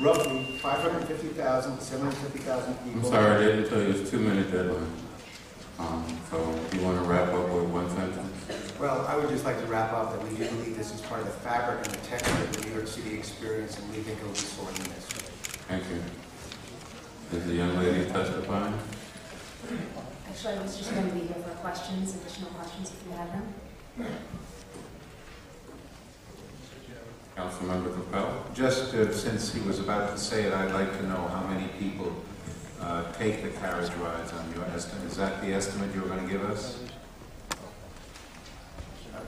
roughly 550,000 to 750,000 people. I'm sorry, I didn't tell you it's 2-minute deadline. So you want to wrap up with one sentence? Well, I would just like to wrap up that we do believe this is part of the fabric and the texture of the New York City experience, and we think it will be sorely missed. Thank you. Is the young lady testifying? Actually, I was just going to be here for questions, additional questions if you have them. Councilmember Capel? Just since he was about to say it, I'd like to know how many people take the carriage rides on your estimate. Is that the estimate you were going to give us?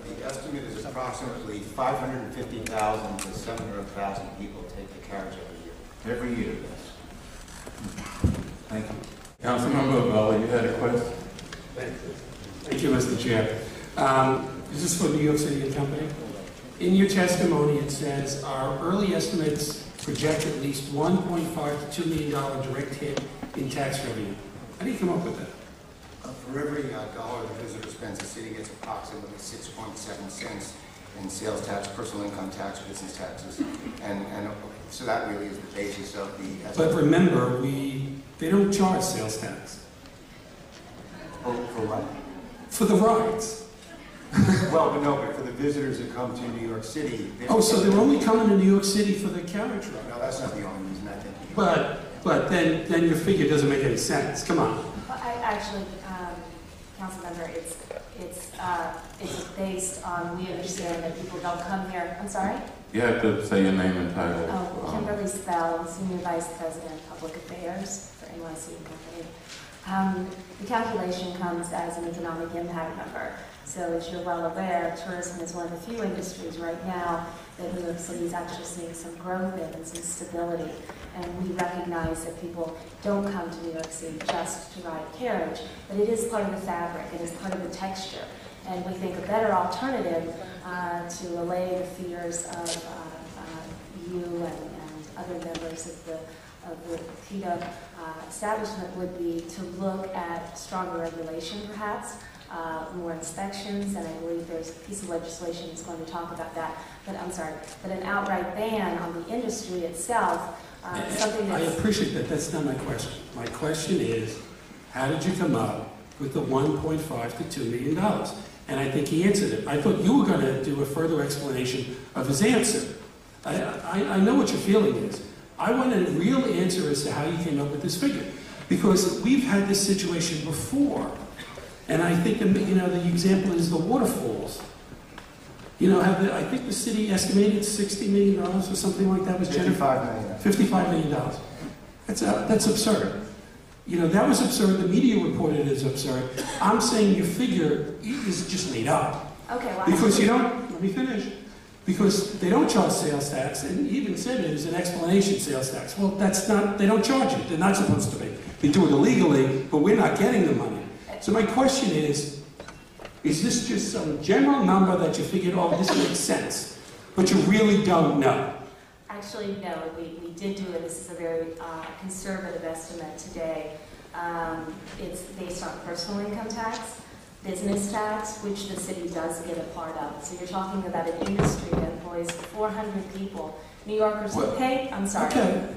The estimate is approximately 550,000 to 700,000 people take the carriage every year. Every year, yes. Thank you. Councilmember Avella, you had a question? Thank you, Mr. Chair. This is for New York City Company. In your testimony, it says our early estimates project at least $1.5 to $2 million direct hit in tax revenue. How do you come up with that? For every dollar the visitor spends, the city gets approximately 6.7 cents in sales tax, personal income tax, business taxes, and so that really is the basis of the estimate. But remember, they don't charge sales tax. For what? For the rides. Well, but no, but for the visitors that come to New York City. Oh, so they're only coming to New York City for the carriage ride? No, that's not the only reason, I think. But then your figure doesn't make any sense. Come on. Actually, Council Member, it's based on, we understand that people don't come here. I'm sorry? You have to say your name and title. Oh, Kimberly Spell, Senior Vice President of Public Affairs for NYC Company. The calculation comes as an economic impact number. So as you're well aware, tourism is one of the few industries right now that New York City is actually seeing some growth in and some stability. And we recognize that people don't come to New York City just to ride a carriage, but it is part of the fabric, it is part of the texture. And we think a better alternative to allay the fears of you and other members of the Fertitta establishment would be to look at stronger regulation perhaps, more inspections, and I believe there's a piece of legislation that's going to talk about that. But I'm sorry, but an outright ban on the industry itself, something that's... I appreciate that. That's not my question. My question is, how did you come up with the $1.5 to $2 million? And I think he answered it. I thought you were going to do a further explanation of his answer. I know what your feeling is. I want a real answer as to how you came up with this figure. Because we've had this situation before. And I think, the example is the waterfalls. I think the city estimated $60 million or something like that was $55 million. $55 million. That's absurd. That was absurd. The media reported it as absurd. I'm saying your figure is just made up. Okay, well, because let me finish. Because they don't charge sales tax, and even said it as an explanation, sales tax. Well, they don't charge it. They're not supposed to be. They do it illegally, but we're not getting the money. So my question is this just some general number that you figured, oh, this makes sense, but you really don't know? Actually, no. We did do it. This is a very conservative estimate today. It's based on personal income tax, business tax, which the city does get a part of. So you're talking about an industry that employs 400 people. New Yorkers who pay,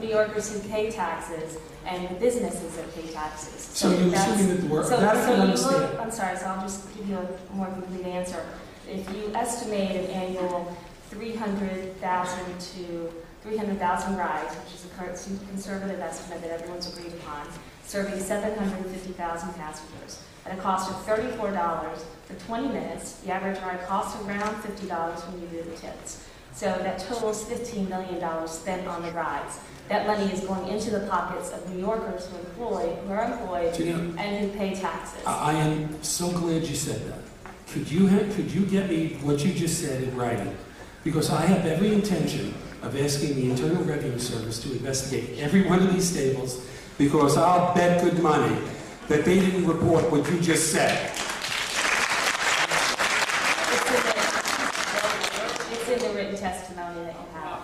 New Yorkers who pay taxes, and the businesses that pay taxes. So you're assuming that the work, that I can understand. I'm sorry, so I'll just give you a more complete answer. If you estimate an annual 300,000 to 300,000 rides, which is a conservative estimate that everyone's agreed upon, serving 750,000 passengers, at a cost of $34 for 20 minutes, the average ride costs around $50 when you do the tips. So that totals $15 million spent on the rides. That money is going into the pockets of New Yorkers who are employed and who pay taxes. I am so glad you said that. Could you get me what you just said in writing? Because I have every intention of asking the Internal Revenue Service to investigate every one of these stables, because I'll bet good money that they didn't report what you just said. It's in the written testimony that you have.